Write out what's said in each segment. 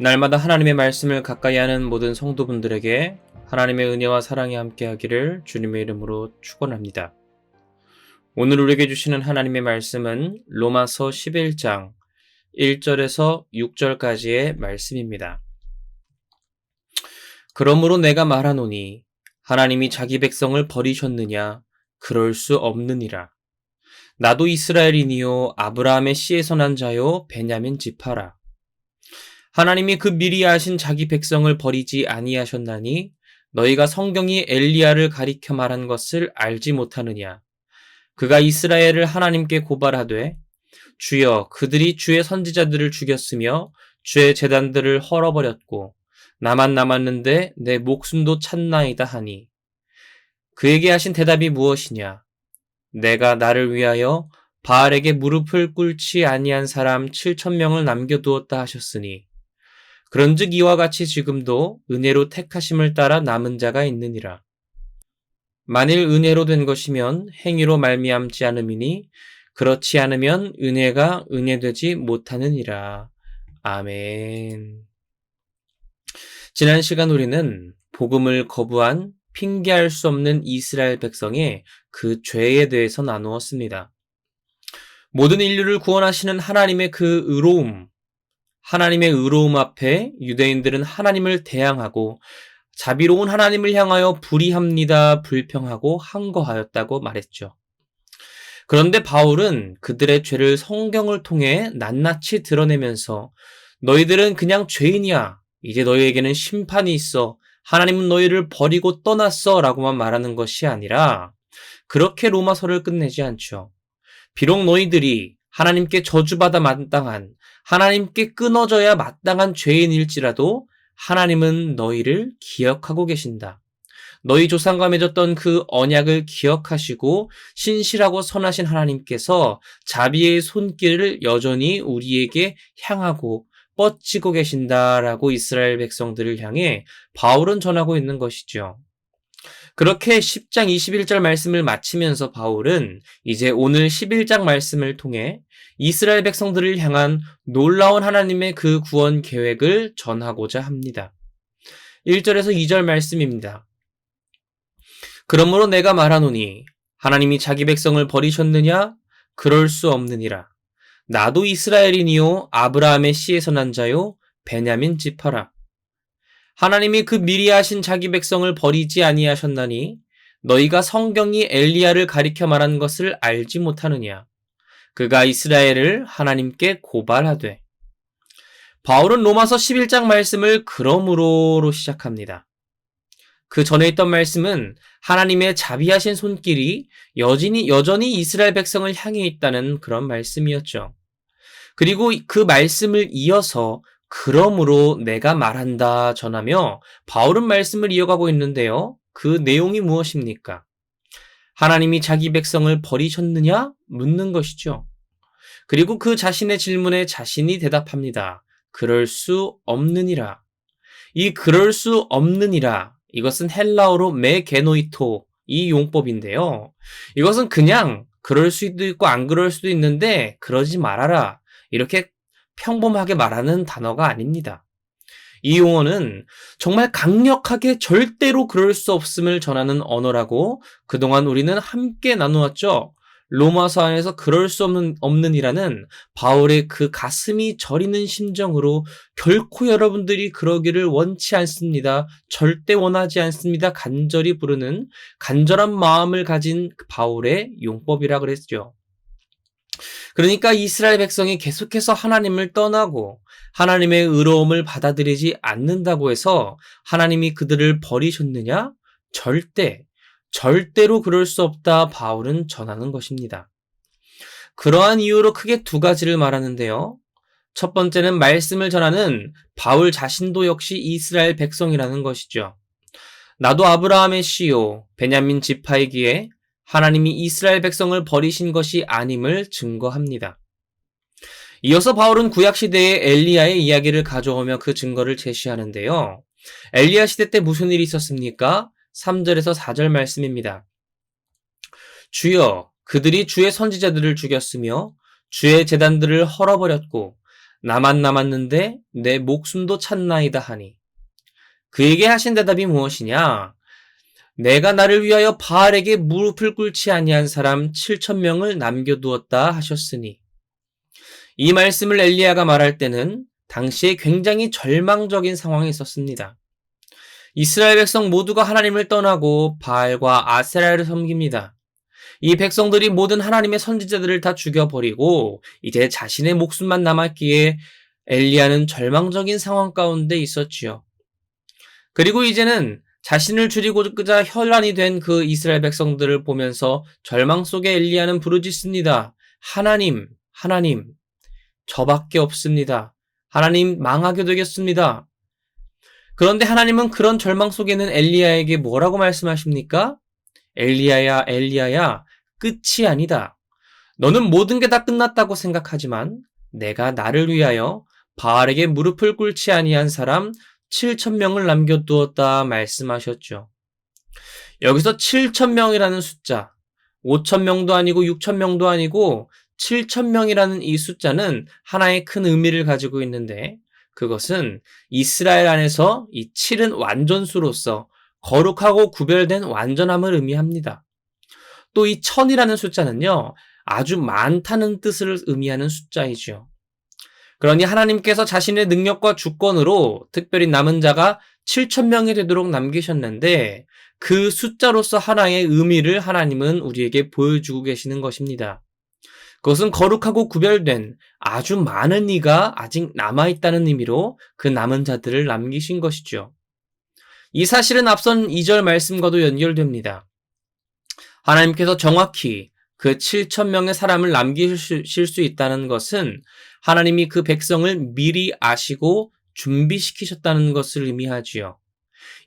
날마다 하나님의 말씀을 가까이 하는 모든 성도분들에게 하나님의 은혜와 사랑이 함께하기를 주님의 이름으로 축원합니다. 오늘 우리에게 주시는 하나님의 말씀은 로마서 11장 1절에서 6절까지의 말씀입니다. 그러므로 내가 말하노니 하나님이 자기 백성을 버리셨느냐? 그럴 수 없느니라. 나도 이스라엘이니요 아브라함의 씨에서 난 자요 베냐민 지파라. 하나님이 그 미리 아신 자기 백성을 버리지 아니하셨나니 너희가 성경이 엘리야를 가리켜 말한 것을 알지 못하느냐. 그가 이스라엘을 하나님께 고발하되 주여 그들이 주의 선지자들을 죽였으며 주의 제단들을 헐어버렸고 나만 남았는데 내 목숨도 찼나이다 하니 그에게 하신 대답이 무엇이냐. 내가 나를 위하여 바알에게 무릎을 꿇지 아니한 사람 7,000명을 남겨두었다 하셨으니 그런즉 이와 같이 지금도 은혜로 택하심을 따라 남은 자가 있느니라. 만일 은혜로 된 것이면 행위로 말미암지 않음이니 그렇지 않으면 은혜가 은혜되지 못하느니라. 아멘. 지난 시간 우리는 복음을 거부한 핑계할 수 없는 이스라엘 백성의 그 죄에 대해서 나누었습니다. 모든 인류를 구원하시는 하나님의 그 의로움, 하나님의 의로움 앞에 유대인들은 하나님을 대항하고 자비로운 하나님을 향하여 불의합니다, 불평하고 항거하였다고 말했죠. 그런데 바울은 그들의 죄를 성경을 통해 낱낱이 드러내면서 너희들은 그냥 죄인이야. 이제 너희에게는 심판이 있어. 하나님은 너희를 버리고 떠났어 라고만 말하는 것이 아니라 그렇게 로마서를 끝내지 않죠. 비록 너희들이 하나님께 저주받아 마땅한, 하나님께 끊어져야 마땅한 죄인일지라도 하나님은 너희를 기억하고 계신다. 너희 조상과 맺었던 그 언약을 기억하시고 신실하고 선하신 하나님께서 자비의 손길을 여전히 우리에게 향하고 뻗치고 계신다라고 이스라엘 백성들을 향해 바울은 전하고 있는 것이죠. 그렇게 10장 21절 말씀을 마치면서 바울은 이제 오늘 11장 말씀을 통해 이스라엘 백성들을 향한 놀라운 하나님의 그 구원 계획을 전하고자 합니다. 1절에서 2절 말씀입니다. 그러므로 내가 말하노니 하나님이 자기 백성을 버리셨느냐? 그럴 수 없느니라. 나도 이스라엘이니요 아브라함의 씨에서 난 자요 베냐민 지파라. 하나님이 그 미리 하신 자기 백성을 버리지 아니하셨나니 너희가 성경이 엘리야를 가리켜 말한 것을 알지 못하느냐. 그가 이스라엘을 하나님께 고발하되. 바울은 로마서 11장 말씀을 그러므로로 시작합니다. 그 전에 있던 말씀은 하나님의 자비하신 손길이 여전히 이스라엘 백성을 향해 있다는 그런 말씀이었죠. 그리고 그 말씀을 이어서 그러므로 내가 말한다 전하며 바울은 말씀을 이어가고 있는데요. 그 내용이 무엇입니까? 하나님이 자기 백성을 버리셨느냐? 묻는 것이죠. 그리고 그 자신의 질문에 자신이 대답합니다. 그럴 수 없느니라. 이 그럴 수 없느니라. 이것은 헬라어로 메게노이토 이 용법인데요. 이것은 그냥 그럴 수도 있고 안 그럴 수도 있는데 그러지 말아라. 이렇게 평범하게 말하는 단어가 아닙니다. 이 용어는 정말 강력하게 절대로 그럴 수 없음을 전하는 언어라고 그동안 우리는 함께 나누었죠. 로마서 안에서 그럴 수 없는이라는 바울의 그 가슴이 저리는 심정으로 결코 여러분들이 그러기를 원치 않습니다. 절대 원하지 않습니다. 간절히 부르는 간절한 마음을 가진 바울의 용법이라 그랬죠. 그러니까 이스라엘 백성이 계속해서 하나님을 떠나고 하나님의 의로움을 받아들이지 않는다고 해서 하나님이 그들을 버리셨느냐? 절대로 그럴 수 없다 바울은 전하는 것입니다. 그러한 이유로 크게 두 가지를 말하는데요. 첫 번째는 말씀을 전하는 바울 자신도 역시 이스라엘 백성이라는 것이죠. 나도 아브라함의 씨요 베냐민 지파이기에 하나님이 이스라엘 백성을 버리신 것이 아님을 증거합니다. 이어서 바울은 구약시대의 엘리야의 이야기를 가져오며 그 증거를 제시하는데요. 엘리야 시대 때 무슨 일이 있었습니까? 3절에서 4절 말씀입니다. 주여, 그들이 주의 선지자들을 죽였으며 주의 제단들을 헐어버렸고 나만 남았는데 내 목숨도 찾나이다 하니. 그에게 하신 대답이 무엇이냐? 내가 나를 위하여 바알에게 무릎을 꿇지 아니한 사람 7,000명을 남겨두었다 하셨으니. 이 말씀을 엘리야가 말할 때는 당시에 굉장히 절망적인 상황에 있었습니다. 이스라엘 백성 모두가 하나님을 떠나고 바알과 아세라를 섬깁니다. 이 백성들이 모든 하나님의 선지자들을 다 죽여버리고 이제 자신의 목숨만 남았기에 엘리야는 절망적인 상황 가운데 있었지요. 그리고 이제는 자신을 줄이고자 혈안이 된 그 이스라엘 백성들을 보면서 절망 속에 엘리야는 부르짖습니다. 하나님, 하나님, 저밖에 없습니다. 하나님 망하게 되겠습니다. 그런데 하나님은 그런 절망 속에는 엘리야에게 뭐라고 말씀하십니까? 엘리야야, 엘리야야, 끝이 아니다. 너는 모든 게 다 끝났다고 생각하지만 내가 나를 위하여 바알에게 무릎을 꿇지 아니한 사람 7,000명을 남겨두었다 말씀하셨죠. 여기서 7,000명이라는 숫자, 5,000명도 아니고 6,000명도 아니고 7,000명이라는 이 숫자는 하나의 큰 의미를 가지고 있는데 그것은 이스라엘 안에서 이 7은 완전수로서 거룩하고 구별된 완전함을 의미합니다. 또 이 1,000이라는 숫자는요, 아주 많다는 뜻을 의미하는 숫자이죠. 그러니 하나님께서 자신의 능력과 주권으로 특별히 남은 자가 7,000명이 되도록 남기셨는데 그 숫자로서 하나의 의미를 하나님은 우리에게 보여주고 계시는 것입니다. 그것은 거룩하고 구별된 아주 많은 이가 아직 남아있다는 의미로 그 남은 자들을 남기신 것이죠. 이 사실은 앞선 2절 말씀과도 연결됩니다. 하나님께서 정확히 그 7,000명의 사람을 남기실 수 있다는 것은 하나님이 그 백성을 미리 아시고 준비시키셨다는 것을 의미하지요.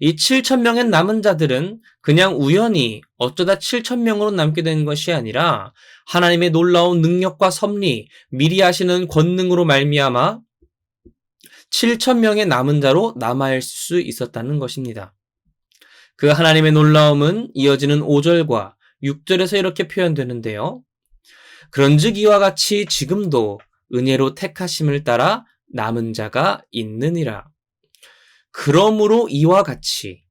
이 7,000명의 남은 자들은 그냥 우연히 어쩌다 7,000명으로 남게 된 것이 아니라 하나님의 놀라운 능력과 섭리, 미리 아시는 권능으로 말미암아 7,000명의 남은 자로 남아있을 수 있었다는 것입니다. 그 하나님의 놀라움은 이어지는 5절과 6절에서 이렇게 표현되는데요. 그런즉 이와 같이 지금도 은혜로 택하심을 따라 남은 자가 있느니라. 그러므로 이와 같이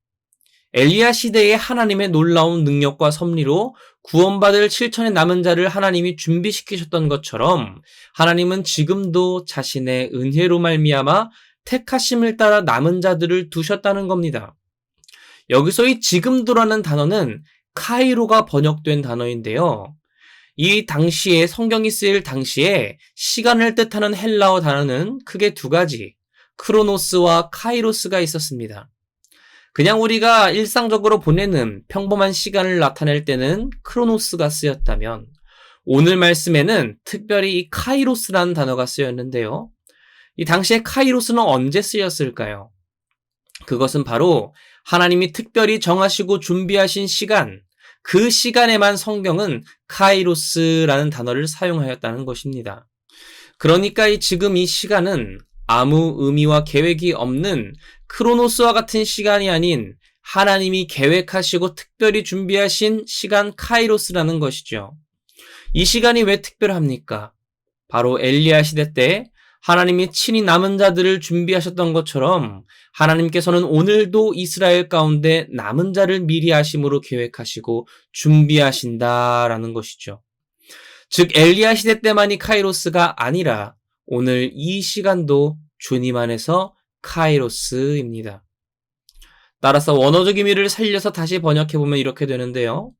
엘리야 시대의 하나님의 놀라운 능력과 섭리로 구원받을 7천의 남은 자를 하나님이 준비시키셨던 것처럼 하나님은 지금도 자신의 은혜로 말미암아 택하심을 따라 남은 자들을 두셨다는 겁니다. 여기서 이 지금도라는 단어는 카이로가 번역된 단어인데요. 이 당시에 성경이 쓰일 당시에 시간을 뜻하는 헬라어 단어는 크게 두 가지, 크로노스와 카이로스가 있었습니다. 그냥 우리가 일상적으로 보내는 평범한 시간을 나타낼 때는 크로노스가 쓰였다면 오늘 말씀에는 특별히 이 카이로스라는 단어가 쓰였는데요. 이 당시에 카이로스는 언제 쓰였을까요? 그것은 바로 하나님이 특별히 정하시고 준비하신 시간, 그 시간에만 성경은 카이로스라는 단어를 사용하였다는 것입니다. 그러니까 지금 이 시간은 아무 의미와 계획이 없는 크로노스와 같은 시간이 아닌 하나님이 계획하시고 특별히 준비하신 시간 카이로스라는 것이죠. 이 시간이 왜 특별합니까? 바로 엘리야 시대 때 하나님이 친히 남은 자들을 준비하셨던 것처럼 하나님께서는 오늘도 이스라엘 가운데 남은 자를 미리 아심으로 계획하시고 준비하신다라는 것이죠. 즉 엘리야 시대 때만이 카이로스가 아니라 오늘 이 시간도 주님 안에서 카이로스입니다. 따라서 원어적 의미를 살려서 다시 번역해보면 이렇게 되는데요.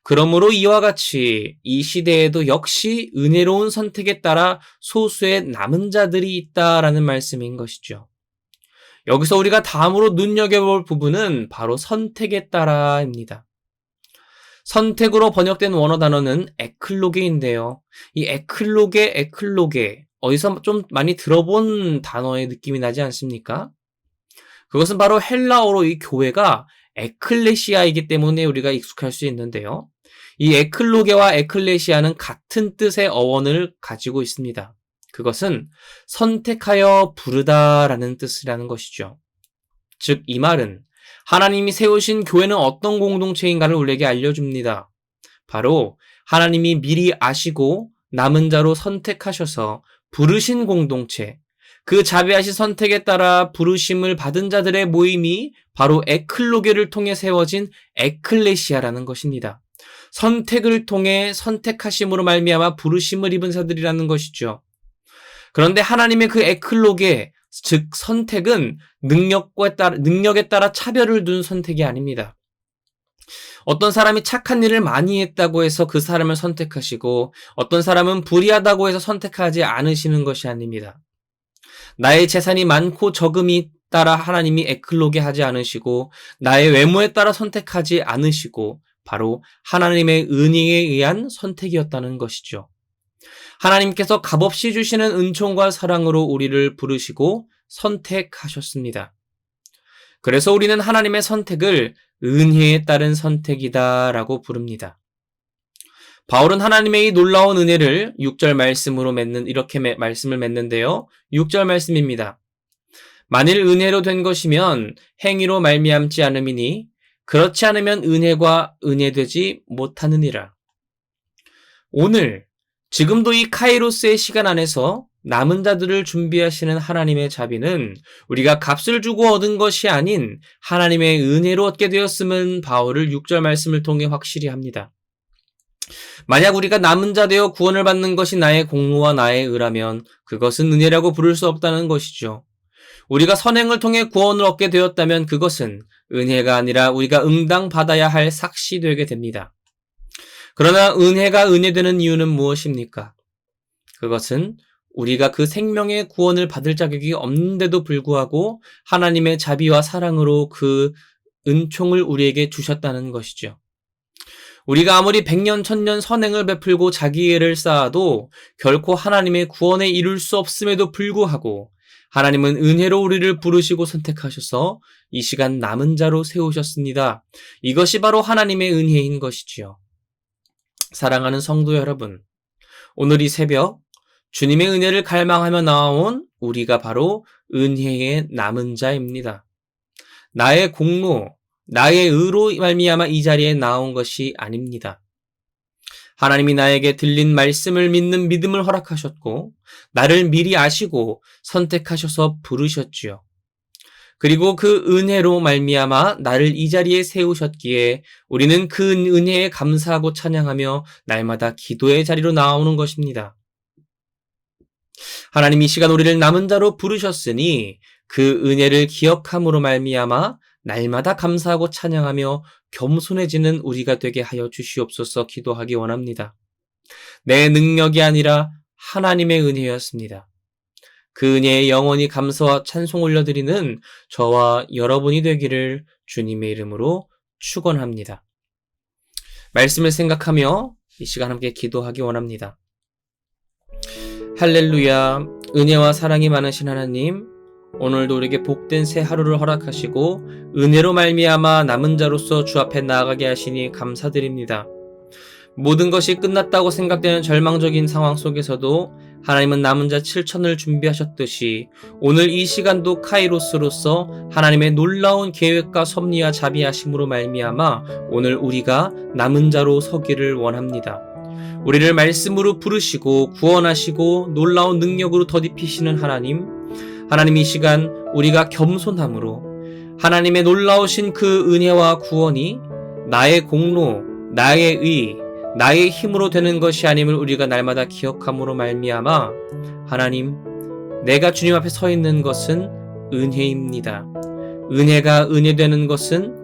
그러므로 이와 같이 이 시대에도 역시 은혜로운 선택에 따라 소수의 남은 자들이 있다라는 말씀인 것이죠. 여기서 우리가 다음으로 눈여겨볼 부분은 바로 선택에 따라입니다. 선택으로 번역된 원어 단어는 에클로게인데요. 이 에클로게 어디서 좀 많이 들어본 단어의 느낌이 나지 않습니까? 그것은 바로 헬라어로 이 교회가 에클레시아이기 때문에 우리가 익숙할 수 있는데요. 이 에클로게와 에클레시아는 같은 뜻의 어원을 가지고 있습니다. 그것은 선택하여 부르다라는 뜻이라는 것이죠. 즉 이 말은 하나님이 세우신 교회는 어떤 공동체인가를 우리에게 알려줍니다. 바로 하나님이 미리 아시고 남은 자로 선택하셔서 부르신 공동체, 그 자비하신 선택에 따라 부르심을 받은 자들의 모임이 바로 에클로게를 통해 세워진 에클레시아라는 것입니다. 선택을 통해 선택하심으로 말미암아 부르심을 입은 자들이라는 것이죠. 그런데 하나님의 그 에클로게, 즉 선택은 능력에 따라 차별을 둔 선택이 아닙니다. 어떤 사람이 착한 일을 많이 했다고 해서 그 사람을 선택하시고 어떤 사람은 불의하다고 해서 선택하지 않으시는 것이 아닙니다. 나의 재산이 많고 적음이 따라 하나님이 에클로게 하지 않으시고 나의 외모에 따라 선택하지 않으시고 바로 하나님의 은혜에 의한 선택이었다는 것이죠. 하나님께서 값없이 주시는 은총과 사랑으로 우리를 부르시고 선택하셨습니다. 그래서 우리는 하나님의 선택을 은혜에 따른 선택이다라고 부릅니다. 바울은 하나님의 이 놀라운 은혜를 6절 말씀으로 이렇게 말씀을 맺는데요. 6절 말씀입니다. 만일 은혜로 된 것이면 행위로 말미암지 않음이니 그렇지 않으면 은혜가 은혜되지 못하느니라. 오늘 지금도 이 카이로스의 시간 안에서 남은 자들을 준비하시는 하나님의 자비는 우리가 값을 주고 얻은 것이 아닌 하나님의 은혜로 얻게 되었음은 바울을 6절 말씀을 통해 확실히 합니다. 만약 우리가 남은 자 되어 구원을 받는 것이 나의 공로와 나의 의라면 그것은 은혜라고 부를 수 없다는 것이죠. 우리가 선행을 통해 구원을 얻게 되었다면 그것은 은혜가 아니라 우리가 응당받아야 할 삭시 되게 됩니다. 그러나 은혜가 은혜되는 이유는 무엇입니까? 그것은 우리가 그 생명의 구원을 받을 자격이 없는데도 불구하고 하나님의 자비와 사랑으로 그 은총을 우리에게 주셨다는 것이죠. 우리가 아무리 100년, 1000년 선행을 베풀고 자기애를 쌓아도 결코 하나님의 구원에 이룰 수 없음에도 불구하고 하나님은 은혜로 우리를 부르시고 선택하셔서 이 시간 남은 자로 세우셨습니다. 이것이 바로 하나님의 은혜인 것이지요. 사랑하는 성도 여러분, 오늘 이 새벽 주님의 은혜를 갈망하며 나아온 우리가 바로 은혜의 남은 자입니다. 나의 공로, 나의 의로 말미암아 이 자리에 나온 것이 아닙니다. 하나님이 나에게 들린 말씀을 믿는 믿음을 허락하셨고 나를 미리 아시고 선택하셔서 부르셨지요. 그리고 그 은혜로 말미암아 나를 이 자리에 세우셨기에 우리는 그 은혜에 감사하고 찬양하며 날마다 기도의 자리로 나오는 것입니다. 하나님이 이 시간 우리를 남은 자로 부르셨으니 그 은혜를 기억함으로 말미암아 날마다 감사하고 찬양하며 겸손해지는 우리가 되게 하여 주시옵소서 기도하기 원합니다. 내 능력이 아니라 하나님의 은혜였습니다. 그 은혜에 영원히 감사와 찬송 올려드리는 저와 여러분이 되기를 주님의 이름으로 축원합니다. 말씀을 생각하며 이 시간 함께 기도하기 원합니다. 할렐루야, 은혜와 사랑이 많으신 하나님, 오늘도 우리에게 복된 새 하루를 허락하시고 은혜로 말미암아 남은 자로서 주 앞에 나아가게 하시니 감사드립니다. 모든 것이 끝났다고 생각되는 절망적인 상황 속에서도 하나님은 남은 자 7천을 준비하셨듯이 오늘 이 시간도 카이로스로서 하나님의 놀라운 계획과 섭리와 자비하심으로 말미암아 오늘 우리가 남은 자로 서기를 원합니다. 우리를 말씀으로 부르시고 구원하시고 놀라운 능력으로 덧입히시는 하나님 이 시간 우리가 겸손함으로 하나님의 놀라우신 그 은혜와 구원이 나의 공로, 나의 의, 나의 힘으로 되는 것이 아님을 우리가 날마다 기억함으로 말미암아 하나님, 내가 주님 앞에 서 있는 것은 은혜입니다. 은혜가 은혜되는 것은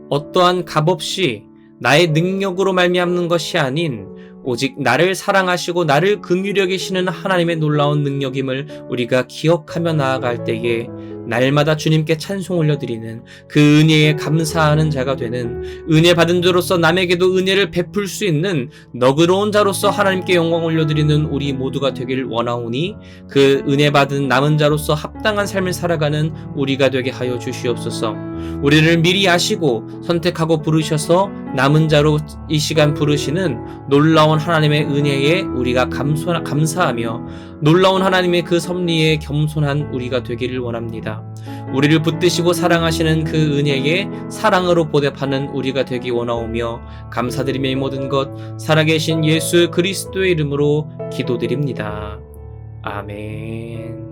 어떠한 값없이 나의 능력으로 말미암는 것이 아닌 오직 나를 사랑하시고 나를 긍휼히 여기시는 하나님의 놀라운 능력임을 우리가 기억하며 나아갈 때에 날마다 주님께 찬송 올려드리는 그 은혜에 감사하는 자가 되는 은혜 받은 자로서 남에게도 은혜를 베풀 수 있는 너그러운 자로서 하나님께 영광 올려드리는 우리 모두가 되길 원하오니 그 은혜 받은 남은 자로서 합당한 삶을 살아가는 우리가 되게 하여 주시옵소서. 우리를 미리 아시고 선택하고 부르셔서 남은 자로 이 시간 부르시는 놀라운 하나님의 은혜에 우리가 감사하며 놀라운 하나님의 그 섭리에 겸손한 우리가 되기를 원합니다. 우리를 붙드시고 사랑하시는 그 은혜에 사랑으로 보답하는 우리가 되기 원하오며 감사드리며 이 모든 것 살아계신 예수 그리스도의 이름으로 기도드립니다. 아멘.